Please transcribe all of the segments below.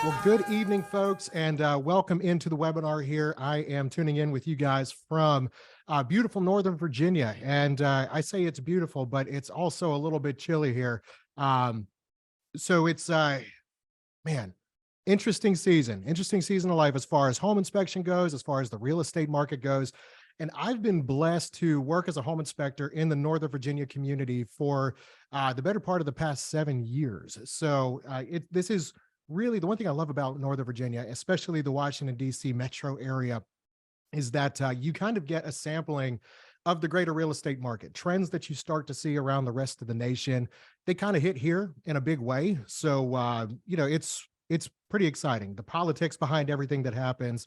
Well, good evening, folks, and welcome into the webinar here. I am tuning in with you guys from beautiful Northern Virginia, and I say it's beautiful, but it's also a little bit chilly here. Um, so it's, man, interesting season of life as far as home inspection goes, as far as the real estate market goes. And I've been blessed to work as a home inspector in the Northern Virginia community for the better part of the past 7 years. So this is really the one thing I love about Northern Virginia, especially the Washington, D.C. metro area, is that you kind of get a sampling of the greater real estate market. Trends that you start to see around the rest of the nation, they kind of hit here in a big way. So, it's pretty exciting. The politics behind everything that happens.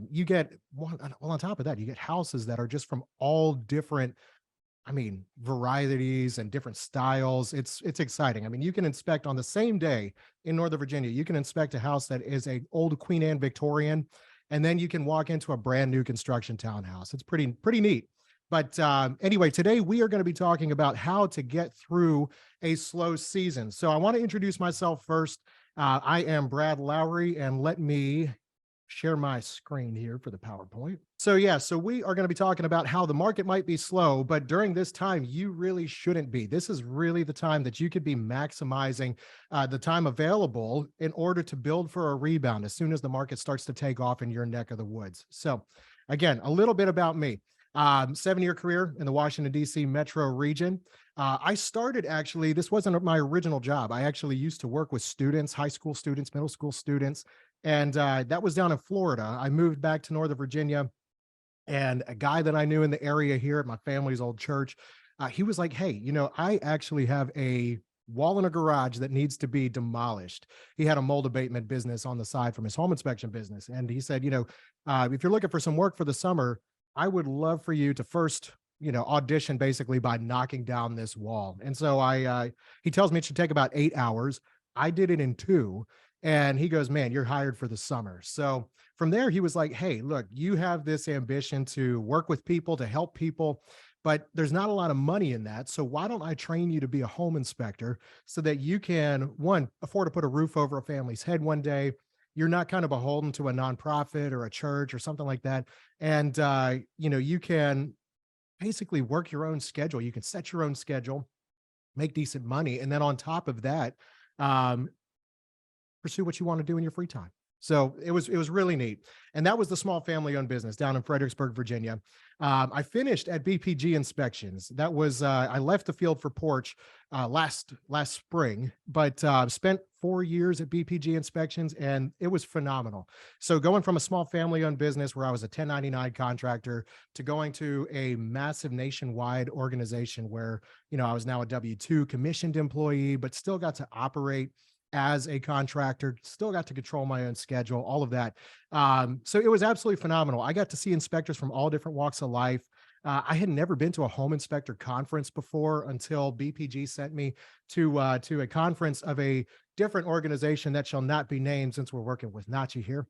You get, well, on top of that, you get houses that are just from all different, varieties and different styles. It's exciting. I mean, you can inspect on the same day in Northern Virginia, you can inspect a house that is a old Queen Anne Victorian, and then you can walk into a brand new construction townhouse. It's pretty neat. But anyway, today we are going to be talking about how to get through a slow season. So I want to introduce myself first. I am Brad Lowry, and let me share my screen here for the PowerPoint. So yeah, so we are going to be talking about how the market might be slow, but during this time, you really shouldn't be. This is really the time that you could be maximizing the time available in order to build for a rebound as soon as the market starts to take off in your neck of the woods. So again, a little bit about me. 7-year career in the Washington, D.C. metro region. I started actually, this wasn't my original job. I actually used to work with students, high school students, middle school students, and that was down in Florida. I moved back to Northern Virginia, and a guy that I knew in the area here at my family's old church, he was like, "Hey, I actually have a wall in a garage that needs to be demolished." He had a mold abatement business on the side from his home inspection business. And he said, if you're looking for some work for the summer, I would love for you to first, audition basically by knocking down this wall. And so he tells me it should take about 8 hours. I did it in 2. And he goes, "Man, you're hired for the summer." So from there, he was like, "Hey, look, you have this ambition to work with people, to help people, but there's not a lot of money in that. So why don't I train you to be a home inspector so that you can, one, afford to put a roof over a family's head one day. You're not kind of beholden to a nonprofit or a church or something like that. And, you can basically work your own schedule. You can set your own schedule, make decent money. And then on top of that, um, pursue what you want to do in your free time." So it was really neat. And that was the small family owned business down in Fredericksburg, Virginia. I finished at BPG Inspections. That was I left the field for Porch last spring, but spent 4 years at BPG Inspections, and it was phenomenal. So going from a small family owned business where I was a 1099 contractor to going to a massive nationwide organization where, I was now a W-2 commissioned employee, but still got to operate as a contractor, still got to control my own schedule, all of that. So it was absolutely phenomenal. I got to see inspectors from all different walks of life. I had never been to a home inspector conference before until BPG sent me to a conference of a different organization that shall not be named, since we're working with NACHI here.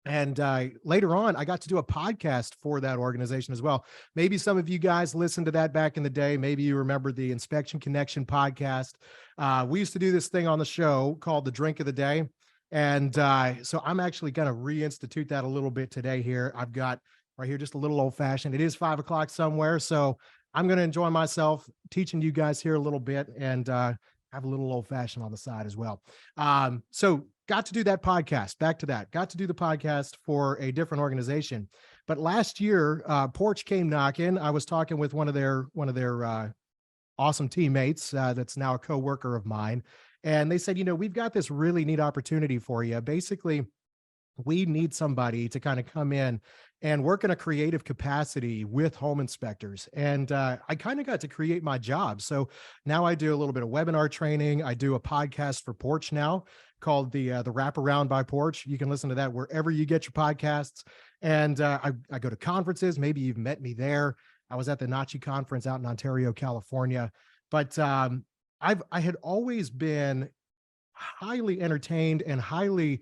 And later on, I got to do a podcast for that organization as well. Maybe some of you guys listened to that back in the day. Maybe you remember the Inspection Connection podcast. We used to do this thing on the show called the Drink of the Day. And so I'm actually going to reinstitute that a little bit today here. I've got right here just a little old fashioned. It is 5 o'clock somewhere. So I'm going to enjoy myself teaching you guys here a little bit, and have a little old fashioned on the side as well. So got to do that podcast. Back to that. Got to do the podcast for a different organization. But last year, Porch came knocking. I was talking with one of their awesome teammates that's now a coworker of mine, and they said, "We've got this really neat opportunity for you. Basically, we need somebody to kind of come in and work in a creative capacity with home inspectors." And I kind of got to create my job. So now I do a little bit of webinar training. I do a podcast for Porch now called the Wraparound by Porch. You can listen to that wherever you get your podcasts. And I go to conferences. Maybe you've met me there. I was at the NACHI conference out in Ontario, California. But I had always been highly entertained and highly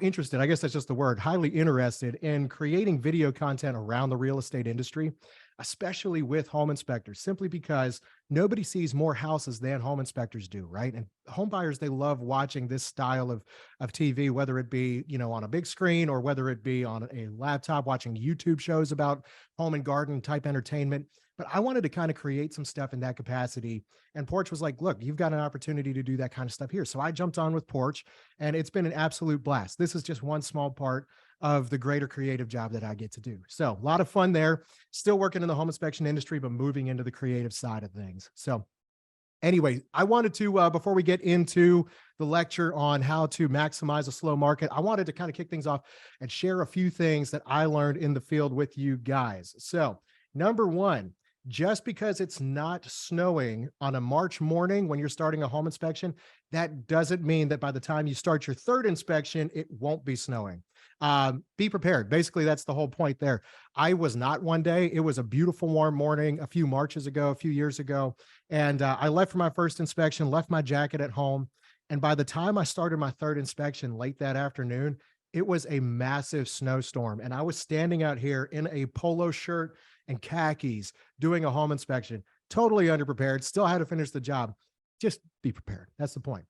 interested, I guess that's just the word, highly interested in creating video content around the real estate industry. especially with home inspectors, simply because nobody sees more houses than home inspectors do, right? And home buyers, they love watching this style of TV, whether it be, on a big screen or whether it be on a laptop, watching YouTube shows about home and garden type entertainment. But I wanted to kind of create some stuff in that capacity. And Porch was like, look, you've got an opportunity to do that kind of stuff here. So I jumped on with Porch, and it's been an absolute blast. This is just one small part of the greater creative job that I get to do. So a lot of fun there. Still working in the home inspection industry, but moving into the creative side of things. So anyway, I wanted to, before we get into the lecture on how to maximize a slow market, I wanted to kind of kick things off and share a few things that I learned in the field with you guys. So number one, just because it's not snowing on a March morning when you're starting a home inspection, that doesn't mean that by the time you start your third inspection, it won't be snowing. Be prepared. Basically, that's the whole point there. I was not one day. It was a beautiful warm morning a few Marches ago, a few years ago. And I left for my first inspection, left my jacket at home. And by the time I started my third inspection late that afternoon, it was a massive snowstorm. And I was standing out here in a polo shirt and khakis doing a home inspection, totally underprepared, still had to finish the job. Just be prepared. That's the point.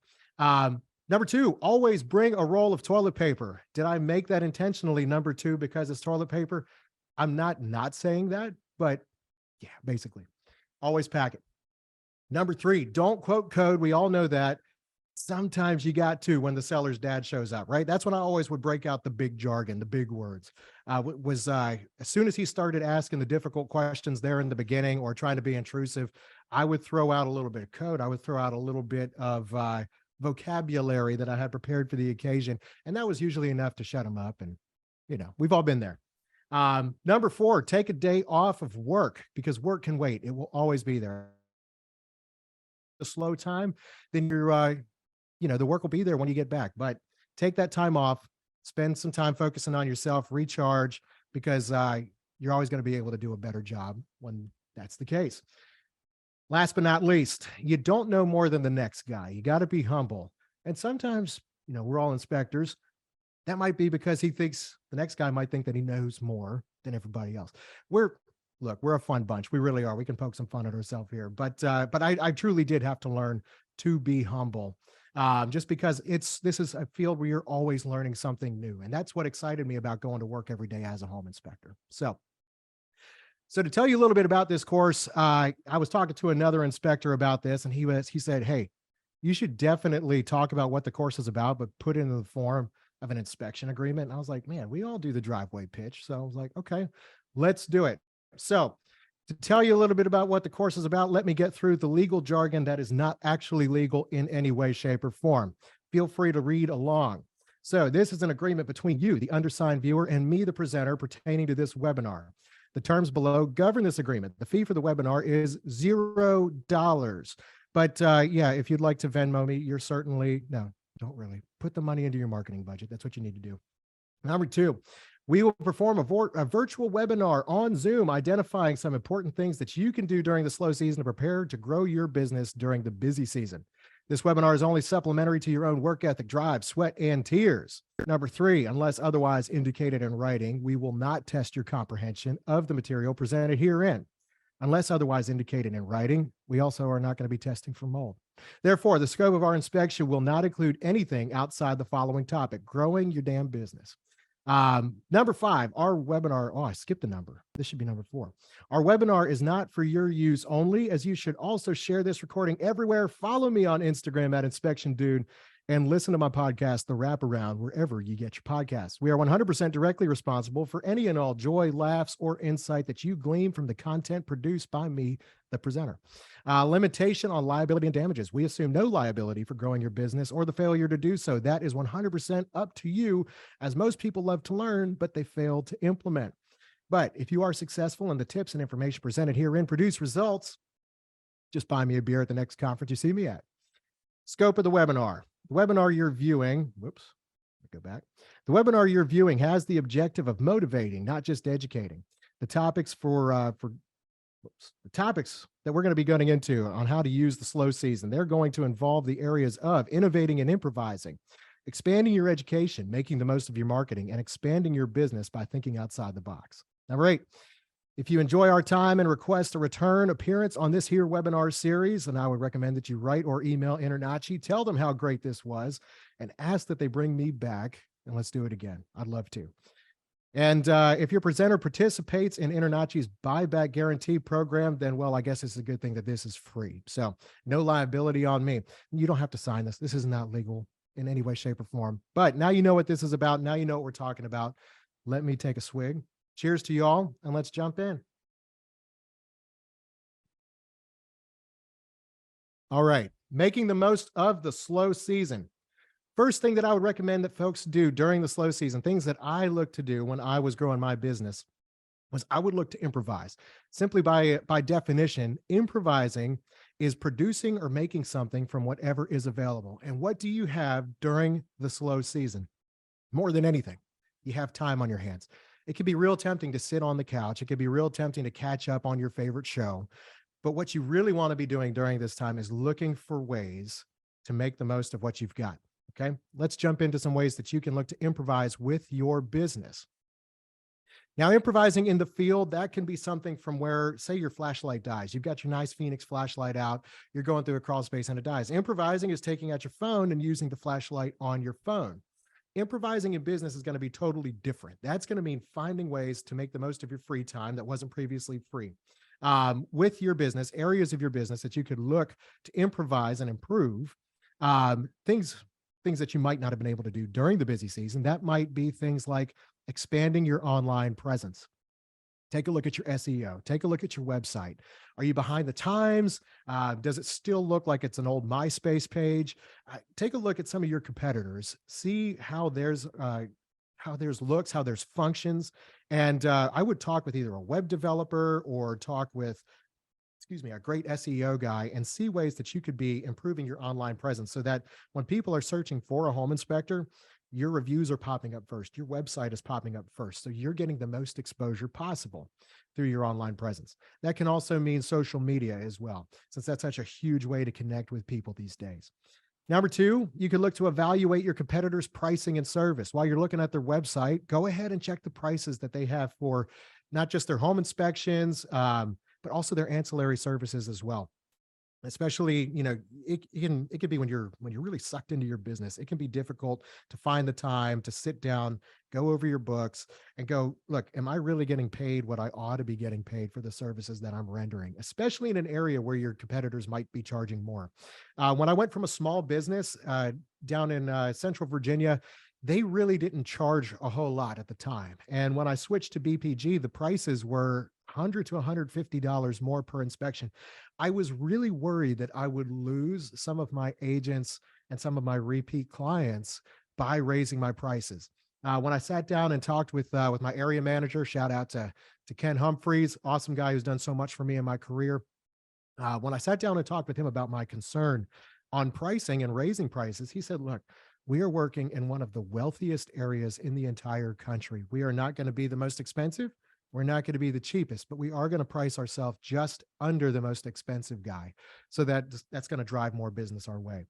Number two, always bring a roll of toilet paper. Did I make that intentionally number two because it's toilet paper? I'm not saying that, but yeah, basically, always pack it. Number three, don't quote code. We all know that. Sometimes you got to when the seller's dad shows up, right? That's when I always would break out the big jargon, the big words. As soon as he started asking the difficult questions there in the beginning or trying to be intrusive, I would throw out a little bit of code. I would throw out a little bit of vocabulary that I had prepared for the occasion. And that was usually enough to shut him up. And, we've all been there. Number four, take a day off of work because work can wait. It will always be there. A slow time, then the work will be there when you get back, but take that time off, spend some time focusing on yourself, recharge, because you're always going to be able to do a better job when that's the case. Last but not least, you don't know more than the next guy. You got to be humble. And sometimes, we're all inspectors. That might be because the next guy might think that he knows more than everybody else. We're a fun bunch. We really are. We can poke some fun at ourselves here, but I truly did have to learn to be humble. Just because this is a field where you're always learning something new. And that's what excited me about going to work every day as a home inspector. So to tell you a little bit about this course, I was talking to another inspector about this, and he said, hey, you should definitely talk about what the course is about, but put it in the form of an inspection agreement. And I was like, man, we all do the driveway pitch. So I was like, okay, let's do it. So to tell you a little bit about what the course is about, let me get through the legal jargon that is not actually legal in any way, shape, or form. Feel free to read along. So this is an agreement between you, the undersigned viewer, and me, the presenter, pertaining to this webinar. The terms below govern this agreement. The fee for the webinar is $0. But yeah, if you'd like to Venmo me, no, don't really. Put the money into your marketing budget. That's what you need to do. Number two, we will perform a virtual webinar on Zoom, identifying some important things that you can do during the slow season to prepare to grow your business during the busy season. This webinar is only supplementary to your own work ethic, drive, sweat, and tears. Number three, unless otherwise indicated in writing, we will not test your comprehension of the material presented herein. Unless otherwise indicated in writing, we also are not going to be testing for mold. Therefore, the scope of our inspection will not include anything outside the following topic: growing your damn business. Number five, our webinar. Oh, I skipped a number. This should be number four. Our webinar is not for your use only, as you should also share this recording everywhere. Follow me on Instagram at Inspection Dude and listen to my podcast, The Wraparound, wherever you get your podcasts. We are 100% directly responsible for any and all joy, laughs, or insight that you glean from the content produced by me, the presenter. Limitation on liability and damages. We assume no liability for growing your business or the failure to do so. That is 100% up to you, as most people love to learn, but they fail to implement. But if you are successful and the tips and information presented herein produce results, just buy me a beer at the next conference you see me at. Scope of the webinar. The webinar you're viewing, the webinar you're viewing has the objective of motivating, not just educating. The topics the topics that we're going to be going into on how to use the slow season, they're going to involve the areas of innovating and improvising, expanding your education, making the most of your marketing, and expanding your business by thinking outside the box. Number eight, If you enjoy our time and request a return appearance on this here webinar series, then I would recommend that you write or email InterNACHI, tell them how great this was, and ask that they bring me back, and let's do it again. I'd love to. And if your presenter participates in InterNACHI's buyback guarantee program, then, well, I guess it's a good thing that this is free. So no liability on me. You don't have to sign this. This is not legal in any way, shape, or form. But now you know what this is about. Now you know what we're talking about. Let me take a swig. Cheers to you all, and let's jump in. All right, making the most of the slow season. First thing that I would recommend that folks do during the slow season, things that I look to do when I was growing my business, was I would look to improvise. Simply by definition, improvising is producing or making something from whatever is available. And what do you have during the slow season? More than anything, you have time on your hands. It can be real tempting to sit on the couch. It can be real tempting to catch up on your favorite show. But what you really want to be doing during this time is looking for ways to make the most of what you've got. Okay, let's jump into some ways that you can look to improvise with your business. Now, improvising in the field, that can be something from where, say, your flashlight dies. You've got your nice Phoenix flashlight out. You're going through a crawl space and it dies. Improvising is taking out your phone and using the flashlight on your phone. Improvising in business is going to be totally different. That's going to mean finding ways to make the most of your free time that wasn't previously free. With your business, areas of your business that you could look to improvise and improve, things that you might not have been able to do during the busy season. That might be things like expanding your online presence. Take a look at your SEO. Take a look at your website. Are you behind the times? Does it still look like it's an old MySpace page? Take a look at some of your competitors. See how theirs looks, how theirs functions. And I would talk with either a web developer or talk with a great SEO guy, and see ways that you could be improving your online presence so that when people are searching for a home inspector, your reviews are popping up first. Your website is popping up first. So you're getting the most exposure possible through your online presence. That can also mean social media as well, since that's such a huge way to connect with people these days. Number two, you can look to evaluate your competitors' pricing and service. While you're looking at their website, go ahead and check the prices that they have for not just their home inspections, but also their ancillary services as well. Especially, it could be when you're really sucked into your business. It can be difficult to find the time to sit down, go over your books, and go, look, am I really getting paid what I ought to be getting paid for the services that I'm rendering? Especially in an area where your competitors might be charging more. When I went from a small business down in Central Virginia, they really didn't charge a whole lot at the time. And when I switched to BPG, the prices were $100 to $150 more per inspection. I was really worried that I would lose some of my agents and some of my repeat clients by raising my prices. When I sat down and talked with my area manager, shout out to Ken Humphreys, awesome guy who's done so much for me in my career. When I sat down and talked with him about my concern on pricing and raising prices, he said, look, we are working in one of the wealthiest areas in the entire country. We are not going to be the most expensive. We're not going to be the cheapest, but we are going to price ourselves just under the most expensive guy. So that's going to drive more business our way.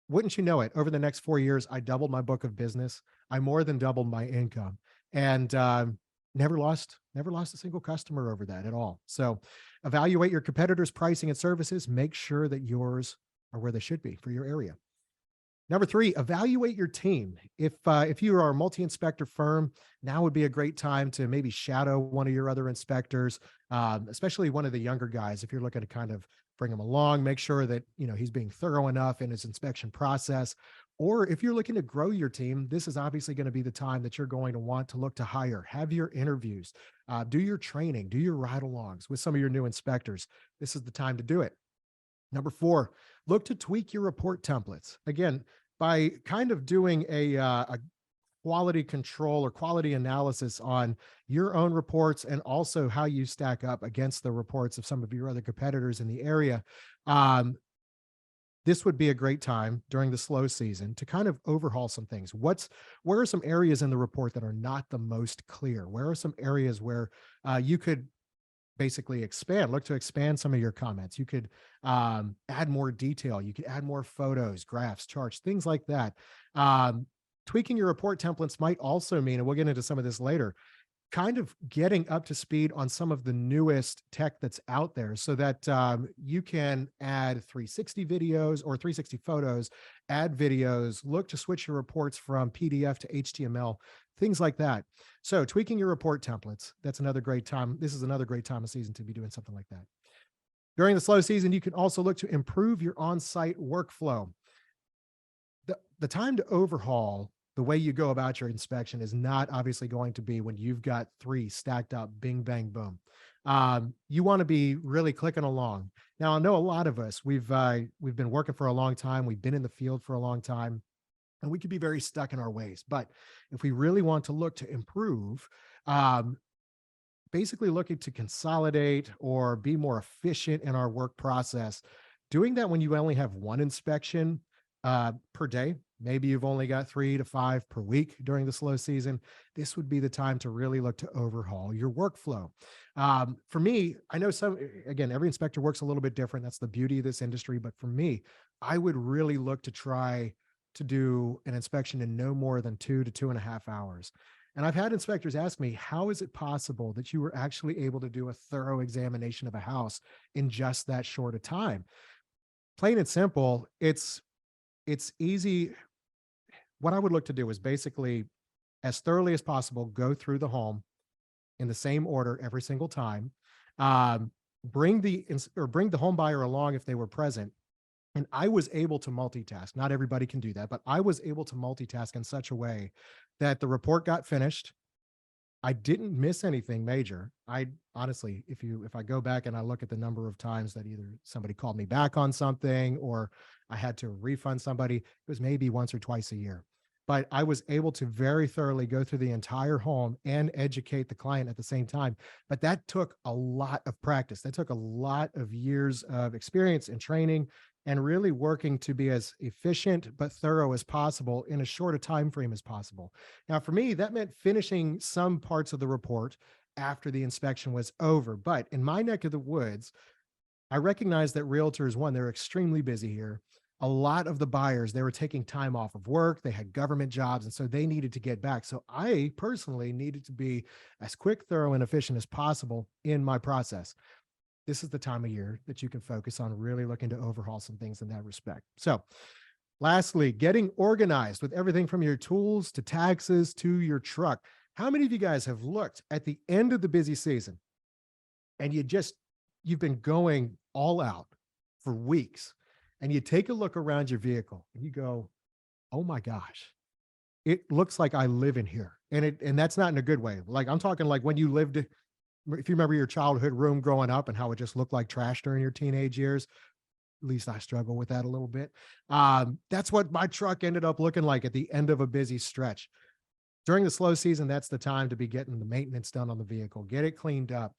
Wouldn't you know it, over the next 4 years, I doubled my book of business. I more than doubled my income, and never lost a single customer over that at all. So evaluate your competitors' pricing and services. Make sure that yours are where they should be for your area. Number three, evaluate your team. If you are a multi-inspector firm, now would be a great time to maybe shadow one of your other inspectors, especially one of the younger guys. If you're looking to kind of bring him along, make sure that he's being thorough enough in his inspection process. Or if you're looking to grow your team, this is obviously going to be the time that you're going to want to look to hire. Have your interviews, do your training, do your ride-alongs with some of your new inspectors. This is the time to do it. Number four, look to tweak your report templates. Again, by kind of doing a quality control or quality analysis on your own reports and also how you stack up against the reports of some of your other competitors in the area, this would be a great time during the slow season to kind of overhaul some things. Where are some areas in the report that are not the most clear? Where are some areas where you could basically look to expand some of your comments? You could add more detail. You could add more photos, graphs, charts, things like that. Tweaking your report templates might also mean, and we'll get into some of this later, kind of getting up to speed on some of the newest tech that's out there so that you can add 360 videos or 360 photos, add videos, look to switch your reports from PDF to HTML, things like that. So tweaking your report templates, that's another great time. This is another great time of season to be doing something like that. During the slow season, you can also look to improve your on-site workflow. The time to overhaul the way you go about your inspection is not obviously going to be when you've got 3 stacked up, bing, bang, boom. You want to be really clicking along. Now, I know a lot of us, we've been working for a long time. We've been in the field for a long time, and we could be very stuck in our ways. But if we really want to look to improve, um, basically looking to consolidate or be more efficient in our work process, doing that when you only have 1 inspection per day, maybe you've only got 3 to 5 per week during the slow season, this would be the time to really look to overhaul your workflow. For me, I know again, every inspector works a little bit different. That's the beauty of this industry. But for me, I would really look to try to do an inspection in no more than 2 to 2.5 hours. And I've had inspectors ask me, how is it possible that you were actually able to do a thorough examination of a house in just that short a time? Plain and simple, it's easy. What I would look to do is basically, as thoroughly as possible, go through the home in the same order every single time. Bring the home buyer along if they were present. And I was able to multitask. Not everybody can do that, but I was able to multitask in such a way that the report got finished. I didn't miss anything major. I honestly, if I go back and I look at the number of times that either somebody called me back on something or I had to refund somebody, it was maybe once or twice a year. But I was able to very thoroughly go through the entire home and educate the client at the same time. But that took a lot of practice. That took a lot of years of experience and training and really working to be as efficient but thorough as possible in as short a time frame as possible. Now, for me, that meant finishing some parts of the report after the inspection was over. But in my neck of the woods, I recognize that realtors, one, they're extremely busy here. A lot of the buyers, they were taking time off of work, they had government jobs, and so they needed to get back. So I personally needed to be as quick, thorough, and efficient as possible in my process. This is the time of year that you can focus on really looking to overhaul some things in that respect. So lastly, getting organized with everything from your tools to taxes to your truck. How many of you guys have looked at the end of the busy season and you've been going all out for weeks and you take a look around your vehicle and you go, oh my gosh, it looks like I live in here. And that's not in a good way. Like I'm talking like when you lived, if you remember your childhood room growing up and how it just looked like trash during your teenage years, at least I struggle with that a little bit. That's what my truck ended up looking like at the end of a busy stretch. During the slow season, that's the time to be getting the maintenance done on the vehicle, get it cleaned up,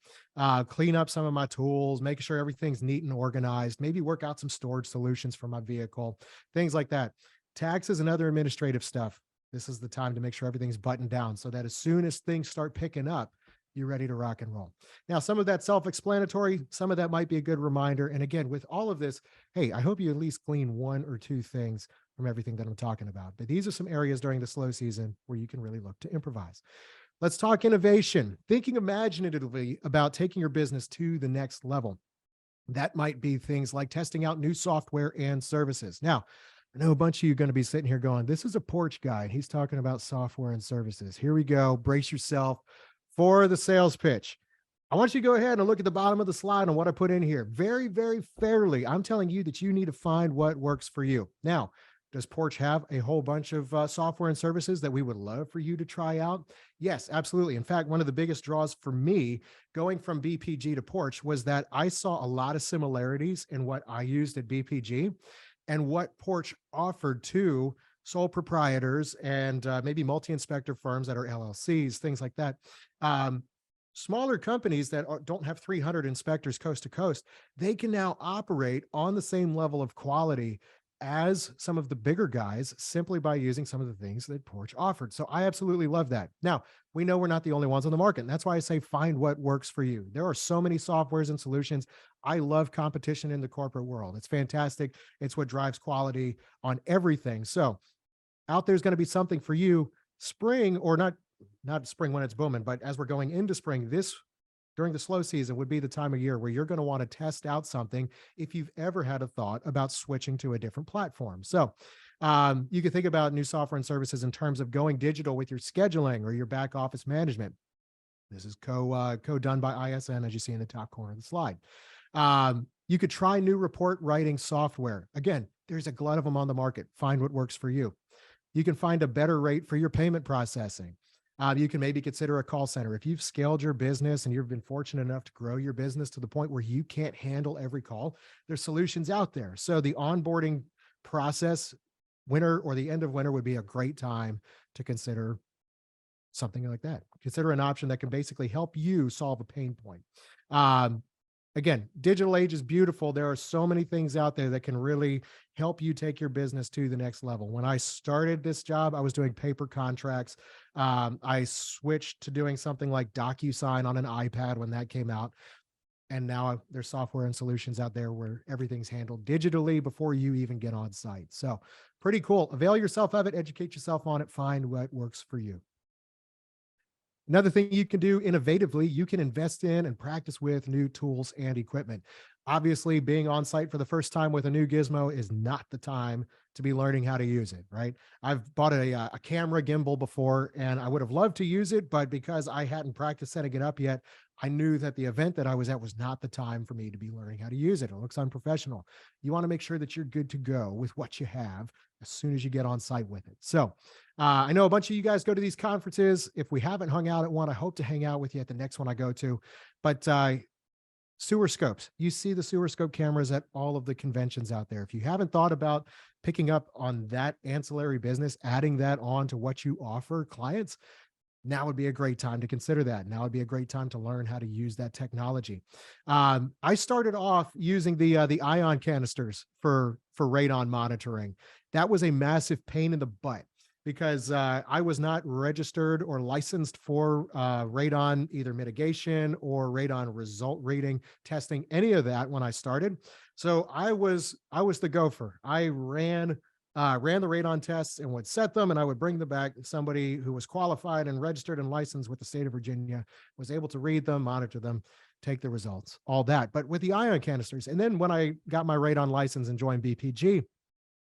clean up some of my tools, making sure everything's neat and organized, maybe work out some storage solutions for my vehicle, things like that. Taxes and other administrative stuff. This is the time to make sure everything's buttoned down so that as soon as things start picking up, you're ready to rock and roll. Now, some of that self-explanatory, some of that might be a good reminder. And again, with all of this, hey, I hope you at least glean 1 or 2 things from everything that I'm talking about. But these are some areas during the slow season where you can really look to improvise. Let's talk innovation, thinking imaginatively about taking your business to the next level. That might be things like testing out new software and services. Now, I know a bunch of you are going to be sitting here going, this is a porch guy. He's talking about software and services. Here we go. Brace yourself for the sales pitch. I want you to go ahead and look at the bottom of the slide on what I put in here. Very, very fairly, I'm telling you that you need to find what works for you. Now, does Porch have a whole bunch of software and services that we would love for you to try out? Yes, absolutely. In fact, one of the biggest draws for me going from BPG to Porch was that I saw a lot of similarities in what I used at BPG and what Porch offered to sole proprietors and maybe multi-inspector firms that are LLCs, things like that. Smaller companies that don't have 300 inspectors coast to coast, they can now operate on the same level of quality as some of the bigger guys simply by using some of the things that Porch offered. So I absolutely love that. Now, we know we're not the only ones on the market. And that's why I say find what works for you. There are so many softwares and solutions. I love competition in the corporate world. It's fantastic. It's what drives quality on everything. So out there's going to be something for you. Spring, or not not spring when it's booming, but as we're going into spring, this during the slow season would be the time of year where you're going to want to test out something if you've ever had a thought about switching to a different platform. So you can think about new software and services in terms of going digital with your scheduling or your back office management. This is co-done by ISN, as you see in the top corner of the slide. You could try new report writing software. Again, there's a glut of them on the market. Find what works for you. You can find a better rate for your payment processing. You can maybe consider a call center. If you've scaled your business and you've been fortunate enough to grow your business to the point where you can't handle every call, there's solutions out there. So the onboarding process, winter or the end of winter, would be a great time to consider something like that. Consider an option that can basically help you solve a pain point. Again, digital age is beautiful. There are so many things out there that can really help you take your business to the next level. When I started this job, I was doing paper contracts. I switched to doing something like DocuSign on an iPad when that came out. And now there's software and solutions out there where everything's handled digitally before you even get on site. So pretty cool. Avail yourself of it, educate yourself on it, find what works for you. Another thing you can do innovatively, you can invest in and practice with new tools and equipment. Obviously, being on site for the first time with a new gizmo is not the time to be learning how to use it, right? I've bought a camera gimbal before and I would have loved to use it, but because I hadn't practiced setting it up yet, I knew that the event that I was at was not the time for me to be learning how to use it. It looks unprofessional. You want to make sure that you're good to go with what you have as soon as you get on site with it. So I know a bunch of you guys go to these conferences. If we haven't hung out at one, I hope to hang out with you at the next one I go to. But sewer scopes, you see the sewer scope cameras at all of the conventions out there. If you haven't thought about picking up on that ancillary business, adding that on to what you offer clients, now would be a great time to consider that. Now would be a great time to learn how to use that technology. I started off using the ion canisters for radon monitoring. That was a massive pain in the butt because I was not registered or licensed for radon, either mitigation or radon result reading, testing, any of that when I started. So I was the gopher. I ran the radon tests and would set them, and I would bring them back. Somebody who was qualified and registered and licensed with the state of Virginia was able to read them, monitor them, take the results, all that. But with the ion canisters, and then when I got my radon license and joined BPG,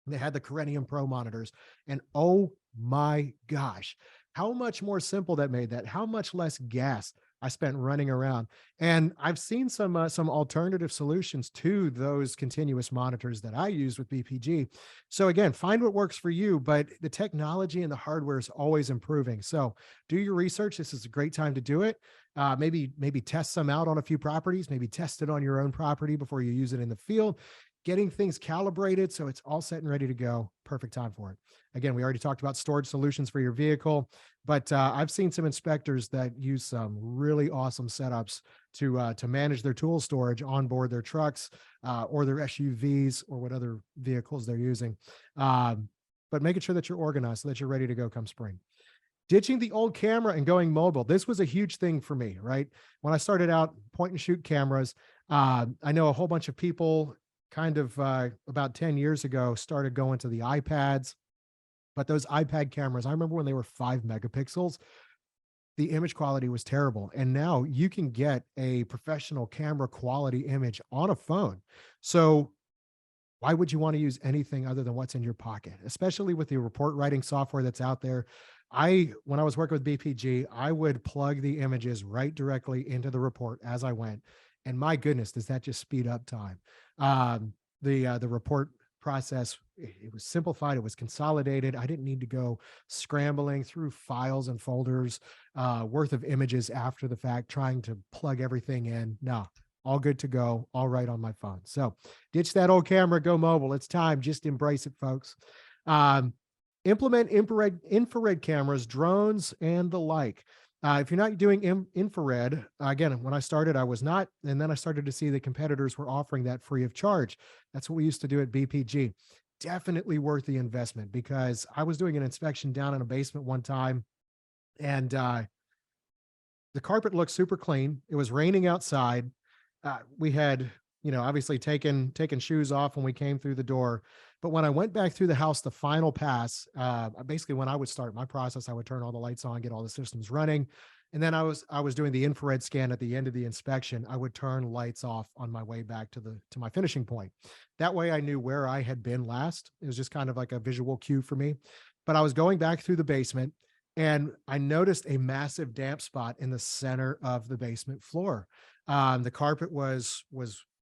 they had the Corinium Pro monitors, and oh my gosh, how much more simple that made that, how much less gas I spent running around. And I've seen some alternative solutions to those continuous monitors that I use with BPG. So again, find what works for you, but the technology and the hardware is always improving. So do your research. This is a great time to do it. Maybe test some out on a few properties, maybe test it on your own property before you use it in the field. Getting things calibrated so it's all set and ready to go. Perfect time for it. Again, we already talked about storage solutions for your vehicle, but I've seen some inspectors that use some really awesome setups to manage their tool storage on board their trucks or their SUVs or what other vehicles they're using. But making sure that you're organized so that you're ready to go come spring. Ditching the old camera and going mobile. This was a huge thing for me, right? When I started out, point and shoot cameras, I know a whole bunch of people kind of about 10 years ago started going to the iPads, but those iPad cameras, I remember when they were 5 megapixels, the image quality was terrible. And now you can get a professional camera quality image on a phone. So why would you want to use anything other than what's in your pocket, especially with the report writing software that's out there? When I was working with BPG, I would plug the images right directly into the report as I went. And my goodness, does that just speed up time? The report process, it was simplified. It was consolidated. I didn't need to go scrambling through files and folders worth of images after the fact, trying to plug everything in. No, all good to go, all right on my phone. So ditch that old camera, go mobile. It's time. Just embrace it, folks. Implement infrared cameras, drones, and the like. If you're not doing infrared, again, when I started, I was not, and then I started to see the competitors were offering that free of charge. That's what we used to do at BPG. Definitely worth the investment, because I was doing an inspection down in a basement one time, and the carpet looked super clean. It was raining outside. We had obviously taking shoes off when we came through the door. But when I went back through the house, the final pass, basically when I would start my process, I would turn all the lights on, get all the systems running. And then I was doing the infrared scan at the end of the inspection. I would turn lights off on my way back to my finishing point. That way I knew where I had been last. It was just kind of like a visual cue for me. But I was going back through the basement and I noticed a massive damp spot in the center of the basement floor. The carpet was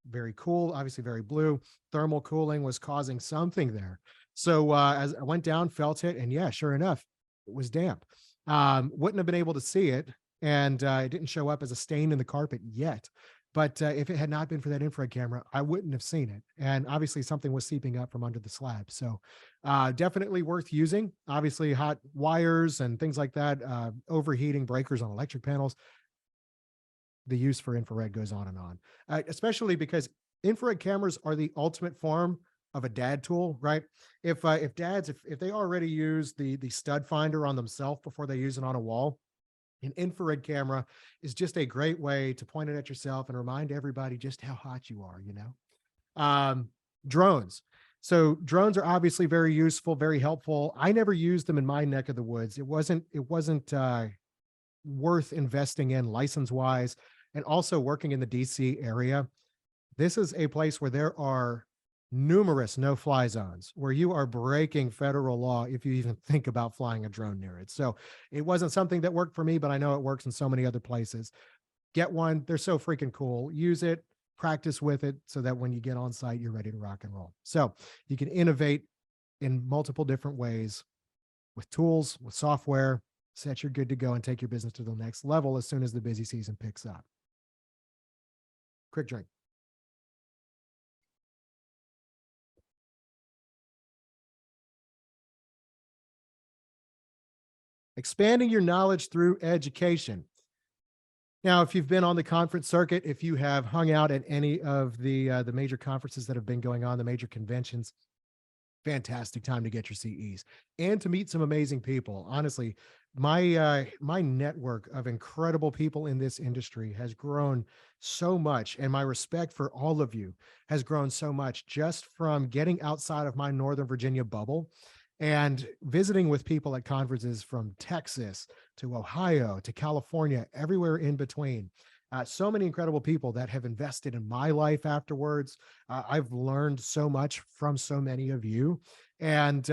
very cool, obviously very blue. Thermal cooling was causing something there. So as I went down, felt it, and yeah, sure enough, it was damp. Wouldn't have been able to see it, and it didn't show up as a stain in the carpet yet. But if it had not been for that infrared camera, I wouldn't have seen it. And obviously, something was seeping up from under the slab. So definitely worth using. Obviously, hot wires and things like that, overheating breakers on electric panels, the use for infrared goes on and on, especially because infrared cameras are the ultimate form of a dad tool, right? If dads, if they already use the stud finder on themselves before they use it on a wall, an infrared camera is just a great way to point it at yourself and remind everybody just how hot you are, Drones. So drones are obviously very useful, very helpful. I never used them in my neck of the woods. It wasn't worth investing in license wise, and also working in the DC area. This is a place where there are numerous no-fly zones where you are breaking federal law if you even think about flying a drone near it. So it wasn't something that worked for me, but I know it works in so many other places. Get one. They're so freaking cool. Use it, practice with it so that when you get on site, you're ready to rock and roll. So you can innovate in multiple different ways with tools, with software, so that you're good to go and take your business to the next level as soon as the busy season picks up. Quick drink. Expanding your knowledge through education. Now, if you've been on the conference circuit, if you have hung out at any of the major conferences that have been going on, the major conventions, fantastic time to get your CEs and to meet some amazing people. Honestly, my network of incredible people in this industry has grown so much, and my respect for all of you has grown so much just from getting outside of my Northern Virginia bubble and visiting with people at conferences from Texas to Ohio to California, everywhere in between. So many incredible people that have invested in my life afterwards. I've learned so much from so many of you, and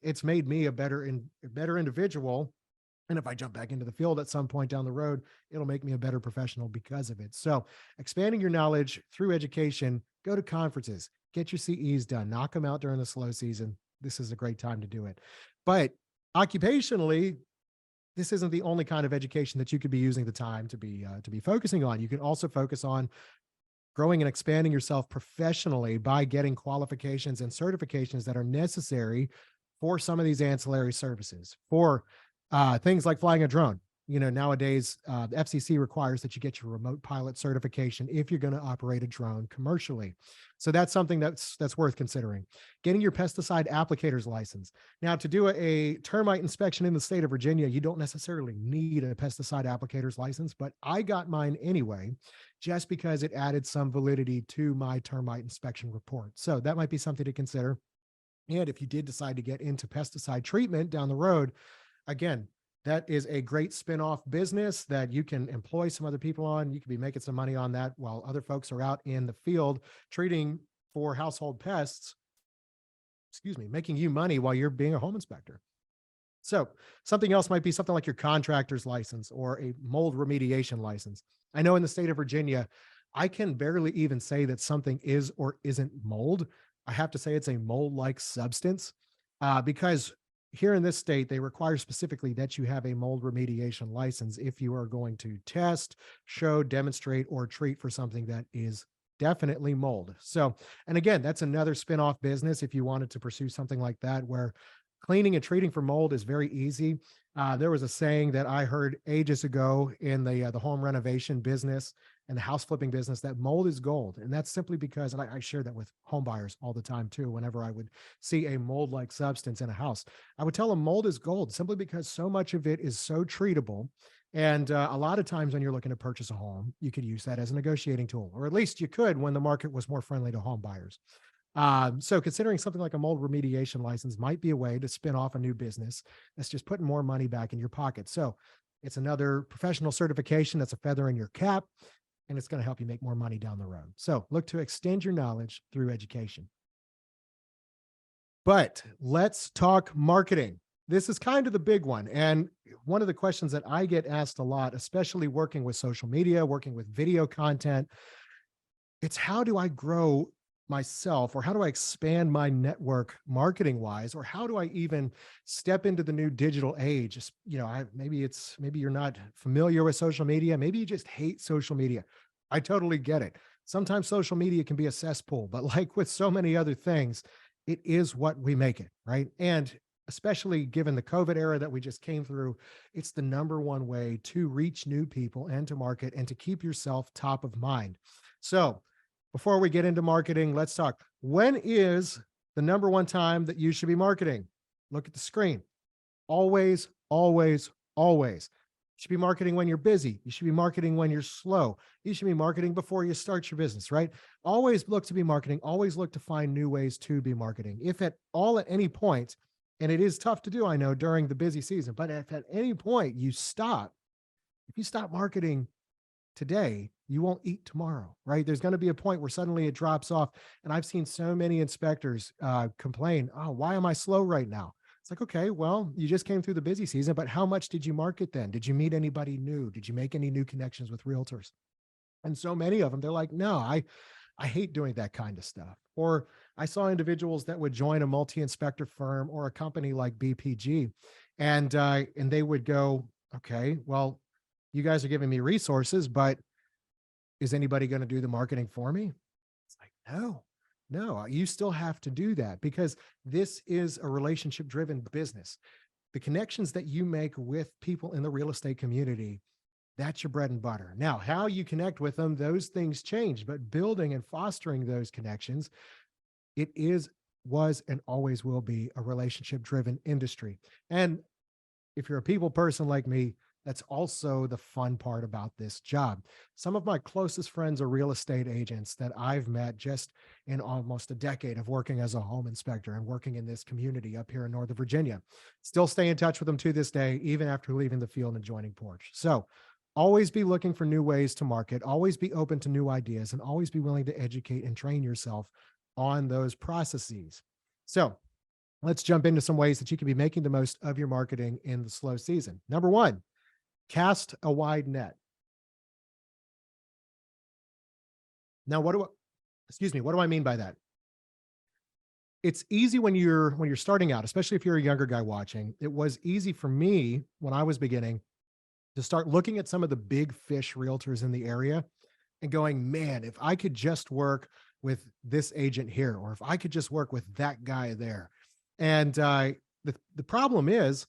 it's made me a better individual. And if I jump back into the field at some point down the road, it'll make me a better professional because of it. So expanding your knowledge through education, go to conferences, get your CEs done, knock them out during the slow season. This is a great time to do it. But occupationally, this isn't the only kind of education that you could be using the time to be focusing on. You can also focus on growing and expanding yourself professionally by getting qualifications and certifications that are necessary for some of these ancillary services, for things like flying a drone. Nowadays, the FCC requires that you get your remote pilot certification if you're going to operate a drone commercially. So that's something that's worth considering. Getting your pesticide applicator's license. Now, to do a termite inspection in the state of Virginia, you don't necessarily need a pesticide applicator's license, but I got mine anyway, just because it added some validity to my termite inspection report. So that might be something to consider. And if you did decide to get into pesticide treatment down the road, again, that is a great spin-off business that you can employ some other people on. You could be making some money on that while other folks are out in the field treating for household pests, making you money while you're being a home inspector. So something else might be something like your contractor's license or a mold remediation license. I know in the state of Virginia, I can barely even say that something is or isn't mold. I have to say it's a mold-like substance because here in this state, they require specifically that you have a mold remediation license if you are going to test, show, demonstrate, or treat for something that is definitely mold. So, and again, that's another spin-off business if you wanted to pursue something like that, where cleaning and treating for mold is very easy. There was a saying that I heard ages ago in the home renovation business and the house flipping business that mold is gold. And that's simply because, and I share that with home buyers all the time too, whenever I would see a mold-like substance in a house, I would tell them mold is gold simply because so much of it is so treatable And a lot of times when you're looking to purchase a home, you could use that as a negotiating tool, or at least you could when the market was more friendly to home buyers. So considering something like a mold remediation license might be a way to spin off a new business that's just putting more money back in your pocket. So it's another professional certification that's a feather in your cap, and it's going to help you make more money down the road. So look to extend your knowledge through education. But let's talk marketing. This is kind of the big one. And one of the questions that I get asked a lot, especially working with social media, working with video content, it's how do I grow myself, or how do I expand my network marketing wise, or how do I even step into the new digital age? Maybe you're not familiar with social media. Maybe you just hate social media. I totally get it. Sometimes social media can be a cesspool, but like with so many other things, it is what we make it, right? And especially given the COVID era that we just came through, it's the number one way to reach new people and to market and to keep yourself top of mind. So before we get into marketing, let's talk. When is the number one time that you should be marketing? Look at the screen. Always, always, always. You should be marketing when you're busy. You should be marketing when you're slow. You should be marketing before you start your business, right? Always look to be marketing. Always look to find new ways to be marketing. If at any point, and it is tough to do, I know, during the busy season, but if at any point you stop, if you stop marketing today, you won't eat tomorrow, right? There's going to be a point where suddenly it drops off. And I've seen so many inspectors complain, oh, why am I slow right now? It's like, okay, well, you just came through the busy season, but how much did you market then? Did you meet anybody new? Did you make any new connections with realtors? And so many of them, they're like, no, I hate doing that kind of stuff. Or I saw individuals that would join a multi-inspector firm or a company like BPG, and they would go, okay, well, you guys are giving me resources, but is anybody going to do the marketing for me? It's like, no, you still have to do that, because this is a relationship driven business. The connections that you make with people in the real estate community, that's your bread and butter. Now, how you connect with them, those things change, but building and fostering those connections, it was, and always will be a relationship driven industry. And if you're a people person like me, that's also the fun part about this job. Some of my closest friends are real estate agents that I've met just in almost a decade of working as a home inspector and working in this community up here in Northern Virginia. Still stay in touch with them to this day, even after leaving the field and joining Porch. So always be looking for new ways to market, always be open to new ideas, and always be willing to educate and train yourself on those processes. So let's jump into some ways that you can be making the most of your marketing in the slow season. Number one, cast a wide net. Now, what do I mean by that? It's easy when you're starting out, especially if you're a younger guy watching. It was easy for me when I was beginning to start looking at some of the big fish realtors in the area and going, man, if I could just work with this agent here, or if I could just work with that guy there. And the problem is,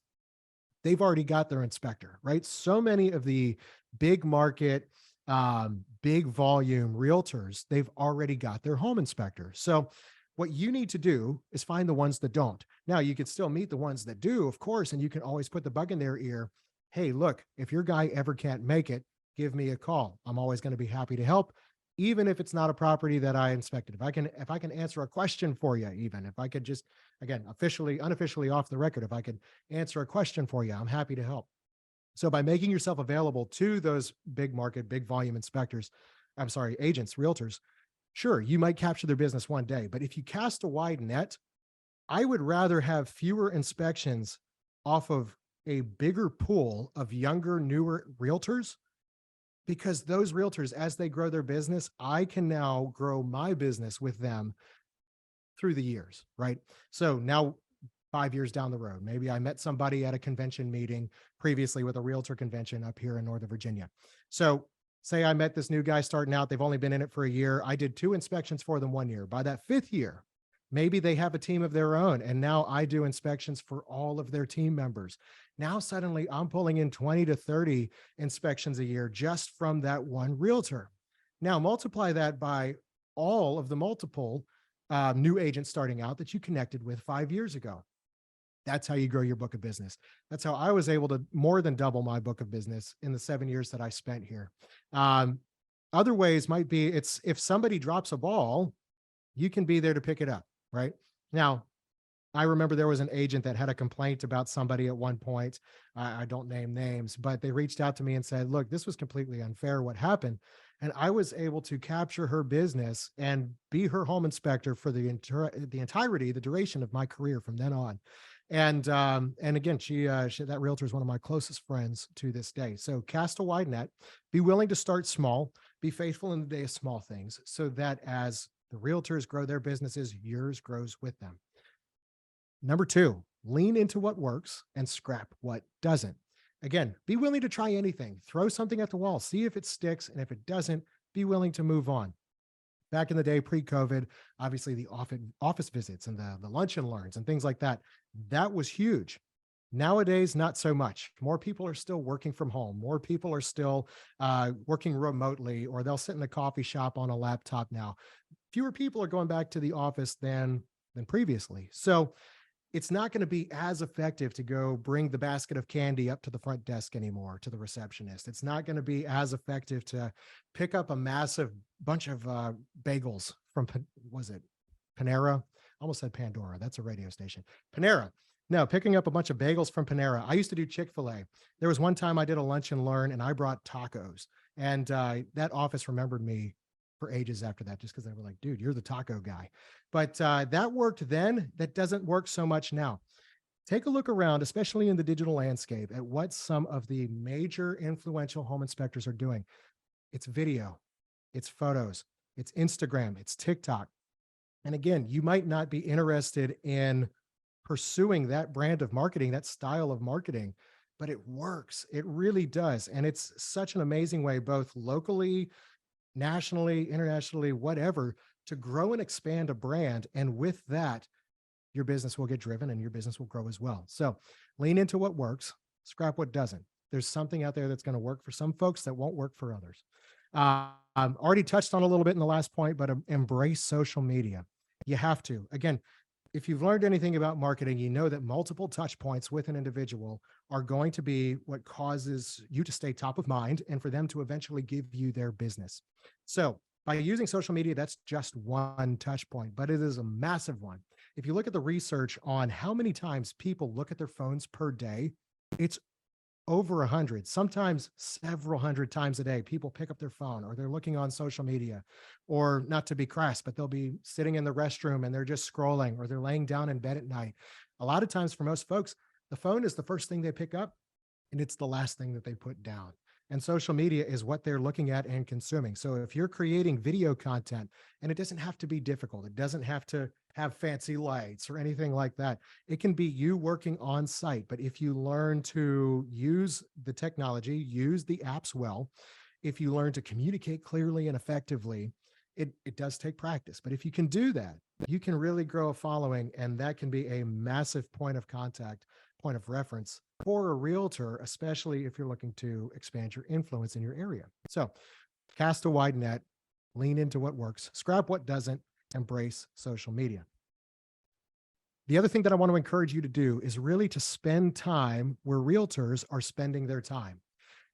they've already got their inspector, right? So many of the big market, big volume realtors, they've already got their home inspector. So what you need to do is find the ones that don't. Now, you could still meet the ones that do, of course, and you can always put the bug in their ear. Hey, look, if your guy ever can't make it, give me a call. I'm always going to be happy to help, even if it's not a property that I inspected. If I can answer a question for you, even if I could just, again, unofficially off the record, if I could answer a question for you, I'm happy to help. So by making yourself available to those big market, big volume agents, realtors, sure, you might capture their business one day, but if you cast a wide net, I would rather have fewer inspections off of a bigger pool of younger, newer realtors, because those realtors, as they grow their business, I can now grow my business with them through the years, right? So now 5 years down the road, maybe I met somebody at a convention meeting previously with a realtor convention up here in Northern Virginia. So say I met this new guy starting out, they've only been in it for a year. I did 2 inspections for them 1 year. By that 5th year, maybe they have a team of their own, and now I do inspections for all of their team members. Now suddenly I'm pulling in 20 to 30 inspections a year just from that one realtor. Now multiply that by all of the multiple new agents starting out that you connected with 5 years ago. That's how you grow your book of business. That's how I was able to more than double my book of business in the 7 years that I spent here. Um, Other ways might be it's if somebody drops a ball, you can be there to pick it up, right? Now, I remember there was an agent that had a complaint about somebody at one point. I don't name names, but they reached out to me and said, look, this was completely unfair what happened. And I was able to capture her business and be her home inspector for the entirety, the duration of my career from then on. And again, she that realtor is one of my closest friends to this day. So cast a wide net, be willing to start small, be faithful in the day of small things, so that as the realtors grow their businesses, yours grows with them. Number two, lean into what works and scrap what doesn't. Again, be willing to try anything, throw something at the wall, see if it sticks. And if it doesn't, be willing to move on. Back in the day, pre-COVID, obviously the office visits and the lunch and learns and things like that, that was huge. Nowadays, not so much. More people are still working from home. More people are still working remotely, or they'll sit in a coffee shop on a laptop now. Fewer people are going back to the office than previously. So it's not going to be as effective to go bring the basket of candy up to the front desk anymore, to the receptionist. It's not going to be as effective to pick up a massive bunch of bagels from, was it Panera? Almost said Pandora. That's a radio station. Panera. No, picking up a bunch of bagels from Panera. I used to do Chick-fil-A. There was one time I did a lunch and learn and I brought tacos. And that office remembered me for ages after that, just because they were like, dude, you're the taco guy. But that worked then. That doesn't work so much now. Take a look around, especially in the digital landscape, at what some of the major influential home inspectors are doing. It's video, it's photos, it's Instagram, it's TikTok. And again, you might not be interested in pursuing that brand of marketing, that style of marketing, but it works. It really does. And it's such an amazing way, both locally, nationally, internationally, whatever, to grow and expand a brand. And with that, your business will get driven and your business will grow as well. So lean into what works, scrap what doesn't. There's something out there that's going to work for some folks that won't work for others. Already touched on a little bit in the last point, but embrace social media. You have to. Again, if you've learned anything about marketing, you know that multiple touch points with an individual are going to be what causes you to stay top of mind and for them to eventually give you their business. So by using social media, that's just one touch point, but it is a massive one. If you look at the research on how many times people look at their phones per day, it's over 100, sometimes several hundred times a day. People pick up their phone or they're looking on social media, or not to be crass, but they'll be sitting in the restroom and they're just scrolling, or they're laying down in bed at night. A lot of times for most folks, the phone is the first thing they pick up and it's the last thing that they put down. And social media is what they're looking at and consuming. So if you're creating video content, and it doesn't have to be difficult, it doesn't have to have fancy lights or anything like that. It can be you working on site. But if you learn to use the technology, use the apps well, if you learn to communicate clearly and effectively, it does take practice. But if you can do that, you can really grow a following, and that can be a massive point of contact, point of reference for a realtor, especially if you're looking to expand your influence in your area. So cast a wide net, lean into what works, scrap what doesn't, embrace social media. The other thing that I want to encourage you to do is really to spend time where realtors are spending their time.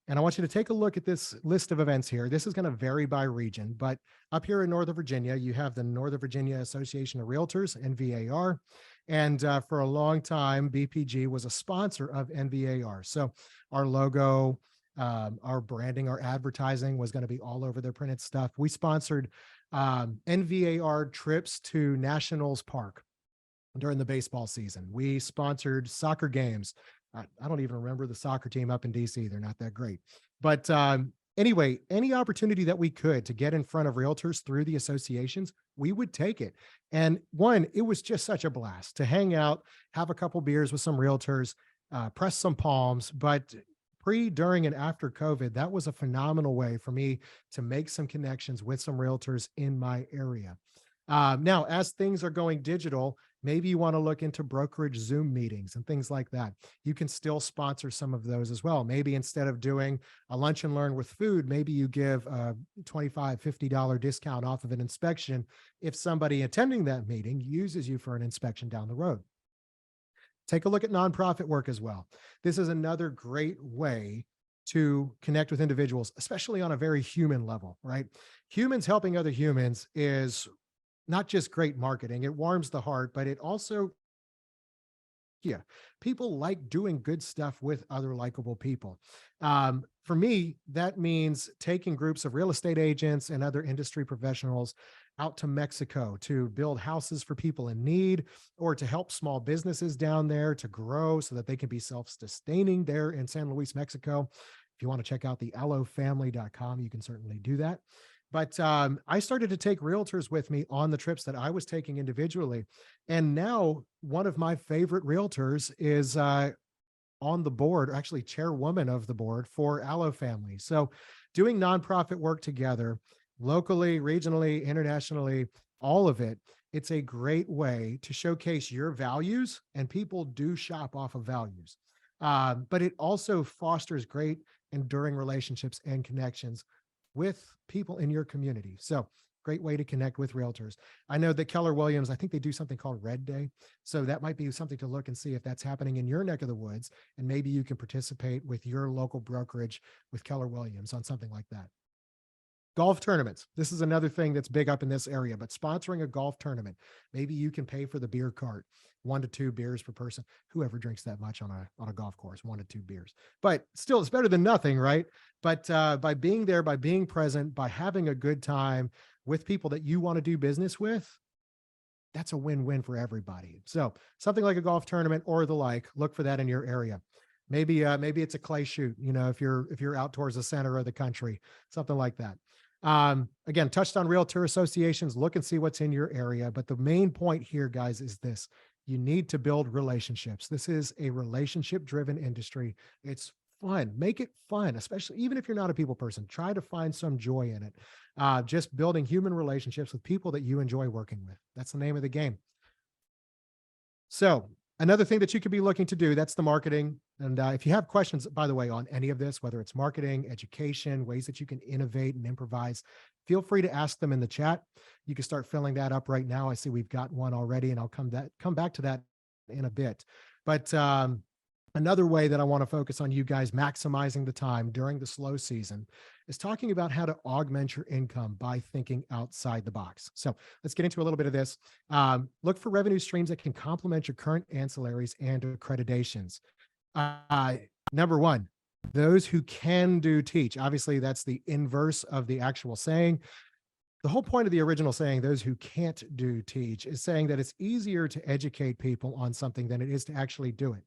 And I want you to take a look at this list of events here. This is going to vary by region, but up here in Northern Virginia, you have the Northern Virginia Association of Realtors, NVAR. And for a long time, BPG was a sponsor of NVAR. So our logo, our branding, our advertising was going to be all over their printed stuff. We sponsored NVAR trips to Nationals Park during the baseball season. We sponsored soccer games. I don't even remember the soccer team up in DC. They're not that great. But anyway, any opportunity that we could to get in front of realtors through the associations, we would take it. And one, it was just such a blast to hang out, have a couple beers with some realtors, press some palms. But pre, during, and after COVID, that was a phenomenal way for me to make some connections with some realtors in my area. Now, as things are going digital, maybe you want to look into brokerage Zoom meetings and things like that. You can still sponsor some of those as well. Maybe instead of doing a lunch and learn with food, maybe you give a $25, $50 discount off of an inspection if somebody attending that meeting uses you for an inspection down the road. Take a look at nonprofit work as well. This is another great way to connect with individuals, especially on a very human level, right? Humans helping other humans is not just great marketing. It warms the heart, but it also, yeah, people like doing good stuff with other likable people. For me, that means taking groups of real estate agents and other industry professionals out to Mexico to build houses for people in need, or to help small businesses down there to grow so that they can be self-sustaining there in San Luis, Mexico. If you want to check out the allofamily.com, you can certainly do that. But I started to take realtors with me on the trips that I was taking individually. And now one of my favorite realtors is on the board, or actually chairwoman of the board for Allo Family. So doing nonprofit work together, locally, regionally, internationally, all of it, it's a great way to showcase your values, and people do shop off of values. But it also fosters great enduring relationships and connections with people in your community. So great way to connect with realtors. I know that Keller Williams, I think they do something called Red Day. So that might be something to look and see if that's happening in your neck of the woods. And maybe you can participate with your local brokerage with Keller Williams on something like that. Golf tournaments. This is another thing that's big up in this area, but sponsoring a golf tournament, maybe you can pay for the beer cart, 1 to 2 beers per person. Whoever drinks that much on a golf course, 1 to 2 beers, but still it's better than nothing, right? But by being there, by being present, by having a good time with people that you want to do business with, that's a win-win for everybody. So something like a golf tournament or the like, look for that in your area. Maybe it's a clay shoot, if you're out towards the center of the country, something like that. Again, touched on realtor associations, look and see what's in your area. But the main point here, guys, is this: you need to build relationships. This is a relationship driven industry. It's fun. Make it fun, especially even if you're not a people person, try to find some joy in it. Just building human relationships with people that you enjoy working with. That's the name of the game. So another thing that you could be looking to do, that's the marketing. And if you have questions, by the way, on any of this, whether it's marketing, education, ways that you can innovate and improvise, feel free to ask them in the chat. You can start filling that up right now. I see we've got one already, and I'll come back to that in a bit. But another way that I want to focus on you guys maximizing the time during the slow season is talking about how to augment your income by thinking outside the box. So let's get into a little bit of this. Look for revenue streams that can complement your current ancillaries and accreditations. Number one, those who can do teach. Obviously, that's the inverse of the actual saying. The whole point of the original saying, those who can't do teach, is saying that it's easier to educate people on something than it is to actually do it.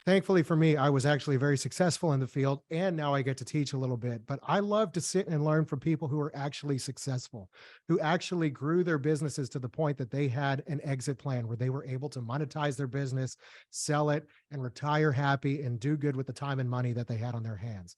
Thankfully for me, I was actually very successful in the field, and now I get to teach a little bit. But I love to sit and learn from people who are actually successful, who actually grew their businesses to the point that they had an exit plan where they were able to monetize their business, sell it, and retire happy and do good with the time and money that they had on their hands.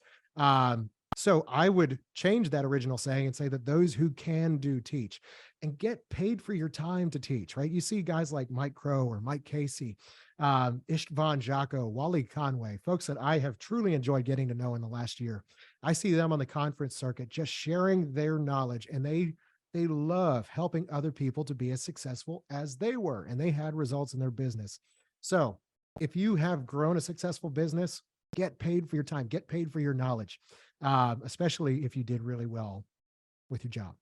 So I would change that original saying and say that those who can do teach, and get paid for your time to teach, right? You see guys like Mike Crow or Mike Casey, Istvan Jocko, Wally Conway, folks that I have truly enjoyed getting to know in the last year. I see them on the conference circuit just sharing their knowledge, and they love helping other people to be as successful as they were, and they had results in their business. So if you have grown a successful business, get paid for your time, get paid for your knowledge, especially if you did really well with your job.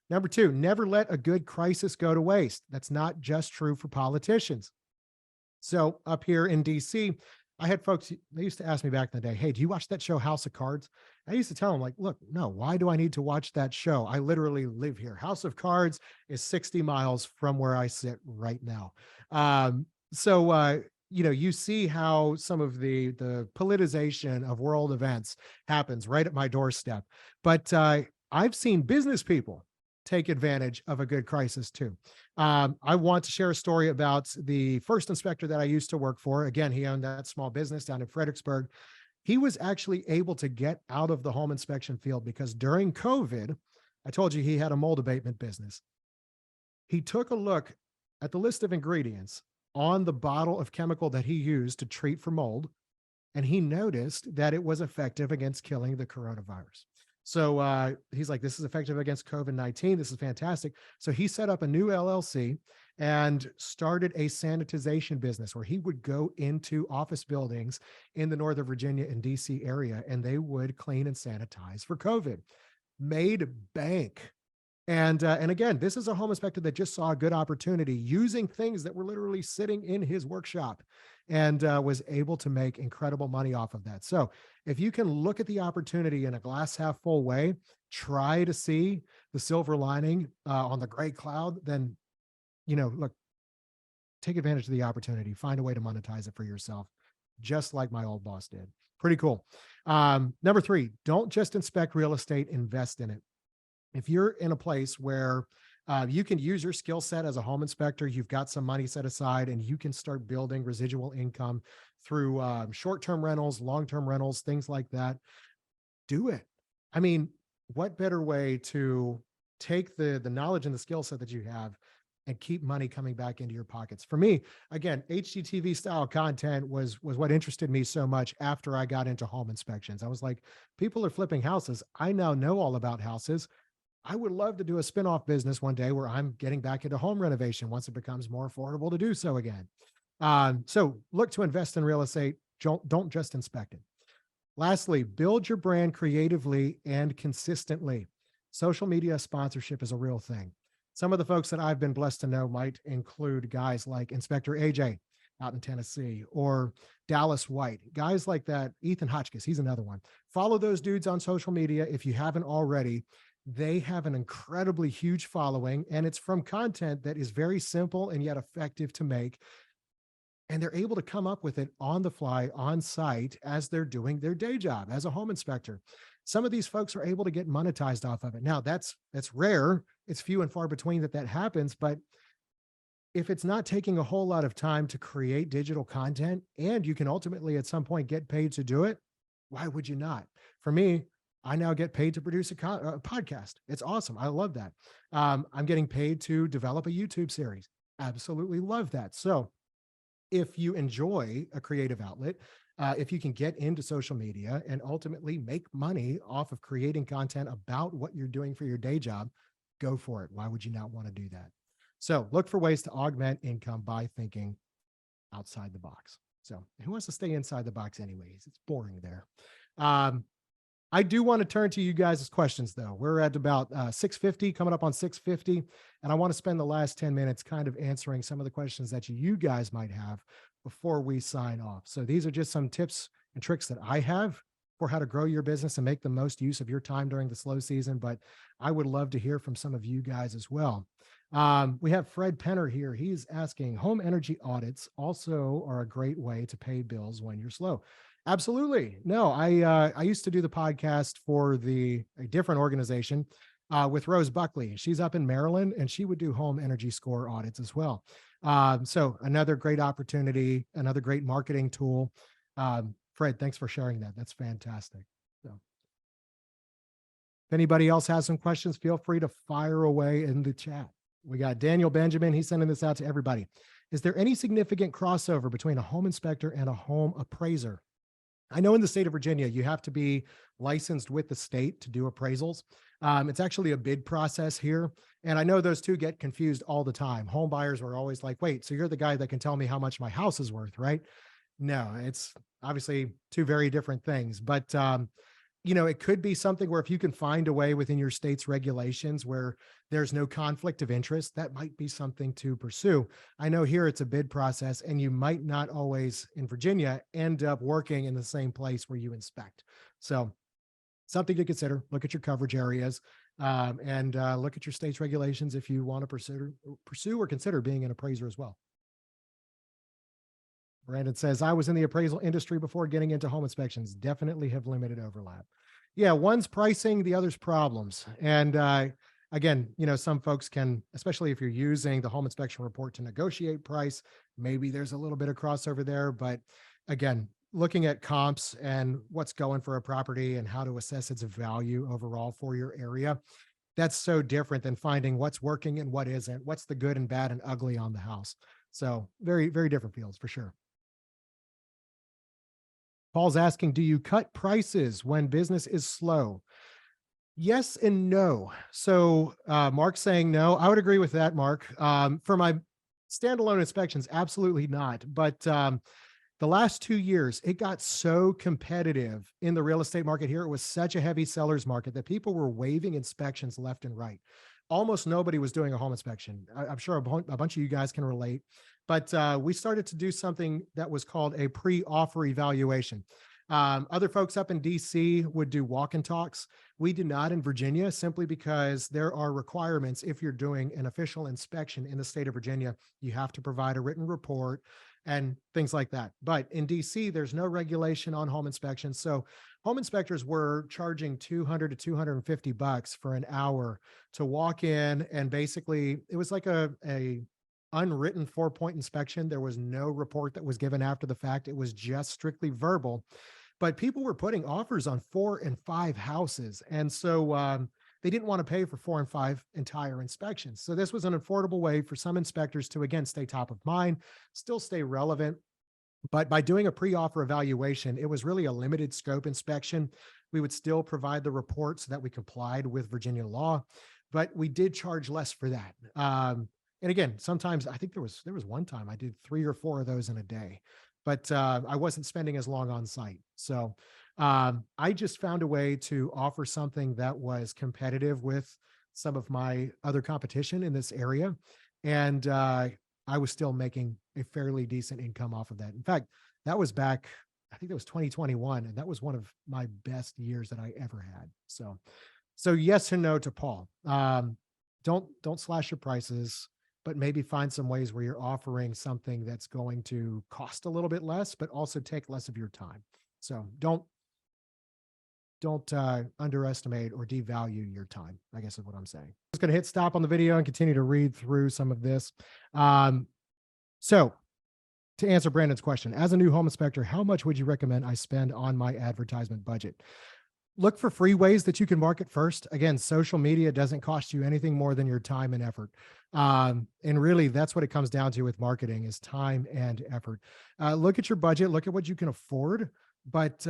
Number two, never let a good crisis go to waste. That's not just true for politicians. So up here in DC, I had folks, they used to ask me back in the day, hey, do you watch that show House of Cards? I used to tell them, like, look, no, why do I need to watch that show? I literally live here. House of Cards is 60 miles from where I sit right now. You see how some of the politicization of world events happens right at my doorstep. But I've seen business people take advantage of a good crisis too. I want to share a story about the first inspector that I used to work for. Again, he owned that small business down in Fredericksburg. He was actually able to get out of the home inspection field because during COVID, I told you he had a mold abatement business. He took a look at the list of ingredients on the bottle of chemical that he used to treat for mold, and he noticed that it was effective against killing the coronavirus. So he's like, this is effective against COVID-19. This is fantastic. So he set up a new LLC, and started a sanitization business where he would go into office buildings in the Northern Virginia and DC area, and they would clean and sanitize for COVID. Made bank. And again, this is a home inspector that just saw a good opportunity using things that were literally sitting in his workshop, and was able to make incredible money off of that. So if you can look at the opportunity in a glass half full way, try to see the silver lining on the gray cloud, then, look, take advantage of the opportunity, find a way to monetize it for yourself, just like my old boss did. Pretty cool. Number 3, don't just inspect real estate, invest in it. If you're in a place where you can use your skill set as a home inspector, you've got some money set aside, and you can start building residual income through short-term rentals, long-term rentals, things like that, do it. I mean, what better way to take the knowledge and the skill set that you have and keep money coming back into your pockets? For me, again, HGTV style content was what interested me so much after I got into home inspections. I was like, people are flipping houses. I now know all about houses. I would love to do a spin-off business one day where I'm getting back into home renovation once it becomes more affordable to do so again. So look to invest in real estate. Don't just inspect it. Lastly, build your brand creatively and consistently. Social media sponsorship is a real thing. Some of the folks that I've been blessed to know might include guys like Inspector AJ out in Tennessee, or Dallas White, guys like that. Ethan Hotchkiss, he's another one. Follow those dudes on social media if you haven't already. They have an incredibly huge following, and it's from content that is very simple and yet effective to make. And they're able to come up with it on the fly, on site, as they're doing their day job as a home inspector. Some of these folks are able to get monetized off of it. Now, that's rare. It's few and far between that happens. But if it's not taking a whole lot of time to create digital content, and you can ultimately at some point get paid to do it, why would you not? For me, I now get paid to produce a podcast. It's awesome. I love that. I'm getting paid to develop a YouTube series. Absolutely love that. So if you enjoy a creative outlet, if you can get into social media and ultimately make money off of creating content about what you're doing for your day job, go for it. Why would you not want to do that? So look for ways to augment income by thinking outside the box. So who wants to stay inside the box anyways? It's boring there. I do want to turn to you guys' questions, though. We're at about 6:50, coming up on 6:50, and I want to spend the last 10 minutes kind of answering some of the questions that you guys might have before we sign off. So these are just some tips and tricks that I have for how to grow your business and make the most use of your time during the slow season, but I would love to hear from some of you guys as well. We have Fred Penner here. He's asking, home energy audits also are a great way to pay bills when you're slow. Absolutely. No, I used to do the podcast for a different organization with Rose Buckley. She's up in Maryland, and she would do home energy score audits as well. So another great opportunity, another great marketing tool. Fred, thanks for sharing that. That's fantastic. So if anybody else has some questions, feel free to fire away in the chat. We got Daniel Benjamin. He's sending this out to everybody. Is there any significant crossover between a home inspector and a home appraiser? I know in the state of Virginia, you have to be licensed with the state to do appraisals. It's actually a bid process here. And I know those two get confused all the time. Home buyers are always like, wait, so you're the guy that can tell me how much my house is worth, right? No, it's obviously two very different things. But it could be something where if you can find a way within your state's regulations where there's no conflict of interest, that might be something to pursue. I know here it's a bid process, and you might not always in Virginia end up working in the same place where you inspect. So something to consider. Look at your coverage areas and look at your state's regulations if you want to pursue or consider being an appraiser as well. Brandon says, I was in the appraisal industry before getting into home inspections. Definitely have limited overlap. Yeah, one's pricing, the other's problems. And again, some folks can, especially if you're using the home inspection report to negotiate price, maybe there's a little bit of crossover there. But again, looking at comps and what's going for a property and how to assess its value overall for your area, that's so different than finding what's working and what isn't, what's the good and bad and ugly on the house. So very, very different fields for sure. Paul's asking, do you cut prices when business is slow? Yes and no. So Mark's saying no. I would agree with that, Mark. For my Standalone inspections, absolutely not. But the last 2 years, it got so competitive in the real estate market here. It was such a heavy seller's market that people were waiving inspections left and right. Almost nobody was doing a home inspection. I'm sure a bunch of you guys can relate. But we started to do something that was called a pre-offer evaluation. Other folks up in DC would do walk and talks. We do not in Virginia, simply because there are requirements. If you're doing an official inspection in the state of Virginia, you have to provide a written report and things like that. But in DC, there's no regulation on home inspections. So home inspectors were charging 200 to 250 bucks for an hour to walk in. And basically it was like a unwritten 4-point inspection. There was no report that was given after the fact. It was just strictly verbal, but people were putting offers on 4 and 5 houses. And so they didn't want to pay for 4 and 5 entire inspections. So this was an affordable way for some inspectors to, again, stay top of mind, still stay relevant. But by doing a pre-offer evaluation, it was really a limited scope inspection. We would still provide the report so that we complied with Virginia law, but we did charge less for that. And again, sometimes I think there was one time I did 3 or 4 of those in a day, but I wasn't spending as long on site. So I just found a way to offer something that was competitive with some of my other competition in this area. And I was still making a fairly decent income off of that. In fact, that was back, I think that was 2021. And that was one of my best years that I ever had. So yes and no to Paul. Don't slash your prices, but maybe find some ways where you're offering something that's going to cost a little bit less, but also take less of your time. So don't underestimate or devalue your time, I guess is what I'm saying. I'm just going to hit stop on the video and continue to read through some of this. So to answer Brandon's question, as a new home inspector, how much would you recommend I spend on my advertisement budget? Look for free ways that you can market first. Again, social media doesn't cost you anything more than your time and effort. And really, that's what it comes down to with marketing, is time and effort. Look at your budget, look at what you can afford. But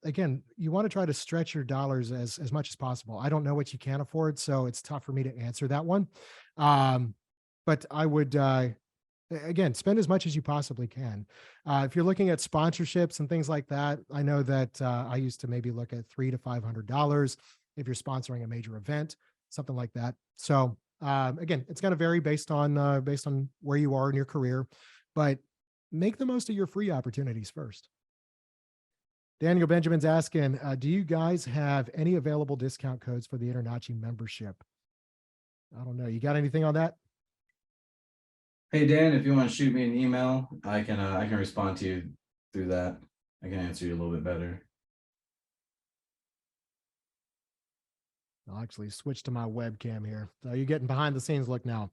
again, you want to try to stretch your dollars as much as possible. I don't know what you can afford, so it's tough for me to answer that one. But I would, again, spend as much as you possibly can. If you're looking at sponsorships and things like that, I know that I used to maybe look at $300 to $500 if you're sponsoring a major event, something like that. So again, it's going to vary based on where you are in your career, but make the most of your free opportunities first. Daniel Benjamin's asking, do you guys have any available discount codes for the InterNACHI membership? I don't know. You got anything on that? Hey Dan, if you want to shoot me an email, I can respond to you through that. I can answer you a little bit better. I'll actually switch to my webcam here. So you're getting behind the scenes look now.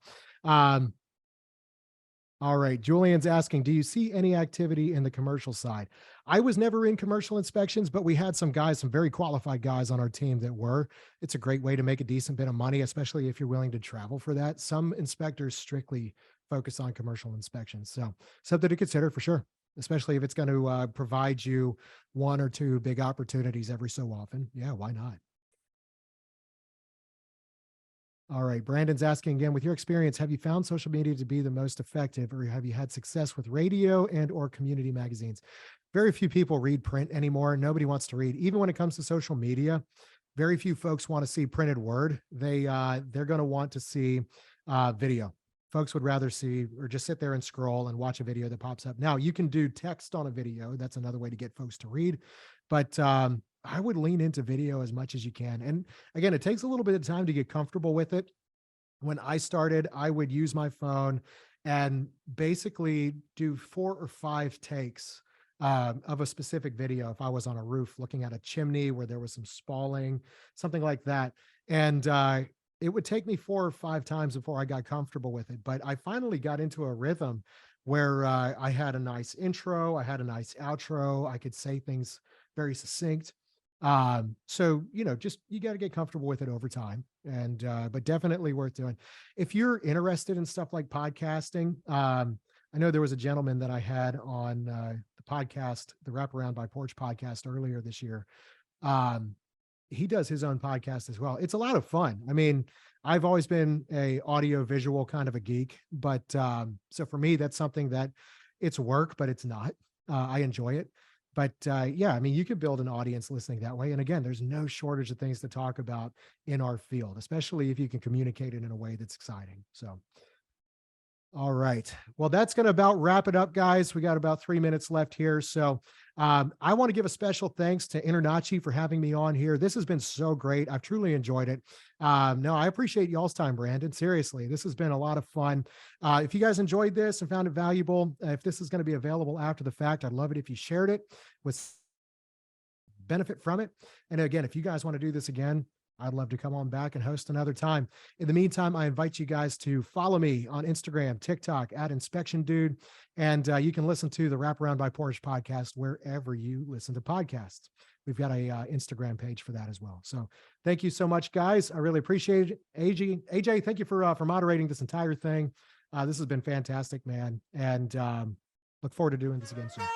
All right. Julian's asking, do you see any activity in the commercial side? I was never in commercial inspections, but we had some guys, some very qualified guys on our team that were. It's a great way to make a decent bit of money, especially if you're willing to travel for that. Some inspectors strictly focus on commercial inspections. So something to consider for sure, especially if it's going to provide you 1 or 2 big opportunities every so often. Yeah, why not? All right. Brandon's asking again, with your experience, have you found social media to be the most effective, or have you had success with radio and or community magazines? Very few people read print anymore. Nobody wants to read. Even when it comes to social media, very few folks want to see printed word. They're going to want to see video. Folks would rather see or just sit there and scroll and watch a video that pops up. Now, you can do text on a video. That's another way to get folks to read. But I would lean into video as much as you can. And again, it takes a little bit of time to get comfortable with it. When I started, I would use my phone and basically do 4 or 5 takes of a specific video. If I was on a roof looking at a chimney where there was some spalling, something like that. And it would take me 4 or 5 times before I got comfortable with it. But I finally got into a rhythm where I had a nice intro, I had a nice outro, I could say things very succinct. So, just, you got to get comfortable with it over time, and, but definitely worth doing. If you're interested in stuff like podcasting, I know there was a gentleman that I had on the podcast, the Wraparound by Porch podcast earlier this year. He does his own podcast as well. It's a lot of fun. I mean, I've always been a audio visual kind of a geek, but so for me, that's something that it's work, but it's not. I enjoy it. But yeah, I mean, you could build an audience listening that way. And again, there's no shortage of things to talk about in our field, especially if you can communicate it in a way that's exciting. So, all right. Well, that's going to about wrap it up, guys. We got about 3 minutes left here. So I want to give a special thanks to InterNACHI for having me on here. This has been so great. I've truly enjoyed it. No, I appreciate y'all's time, Brandon. Seriously, this has been a lot of fun. If you guys enjoyed this and found it valuable, if this is going to be available after the fact, I'd love it if you shared it with benefit from it. And again, if you guys want to do this again, I'd love to come on back and host another time. In the meantime, I invite you guys to follow me on Instagram, TikTok at Inspection Dude. And you can listen to the Wraparound by Porsche podcast wherever you listen to podcasts. We've got a Instagram page for that as well. So thank you so much, guys. I really appreciate it. AJ, thank you for moderating this entire thing. This has been fantastic, man. And look forward to doing this again soon.